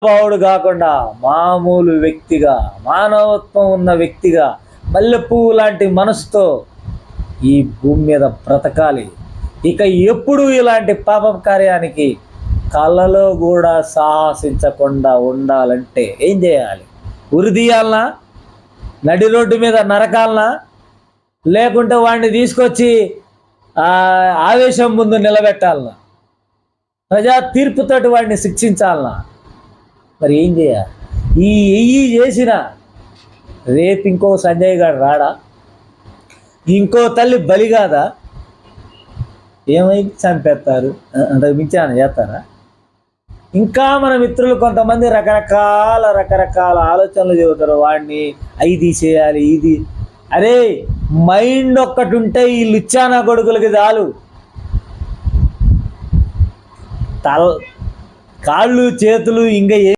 భావుడు కాకుండా మామూలు వ్యక్తిగా, మానవత్వం ఉన్న వ్యక్తిగా, మల్లెపువ్వు లాంటి మనసుతో ఈ భూమి మీద బ్రతకాలి. ఇక ఎప్పుడు ఇలాంటి పాపం కార్యానికి కళ్ళలో కూడా సాహసించకుండా ఉండాలంటే ఏం చేయాలి? ఉరిదీయాలనా? నడి రోడ్డు మీద నరకాలనా? లేకుంటే వాడిని తీసుకొచ్చి ఆవేశం ముందు నిలబెట్టాలనా? ప్రజా తీర్పుతోటి వాడిని శిక్షించాలనా? మరి ఏం చేయాలి? ఈ చేసిన రేపు ఇంకో సంజయ్ గారు రాడా? ఇంకో తల్లి బలి కాదా? ఏమై చంపేస్తారు? అంతకు మించి ఆయన చేస్తారా? ఇంకా మన మిత్రులు కొంతమంది రకరకాల ఆలోచనలు చెబుతారు. వాడిని అవి తీసేయాలి, ఇది. అరే, మైండ్ ఒక్కటి ఉంటే ఈ లుచ్చానా కొడుకులకి చాలు. కాళ్ళు చేతులు ఇంకా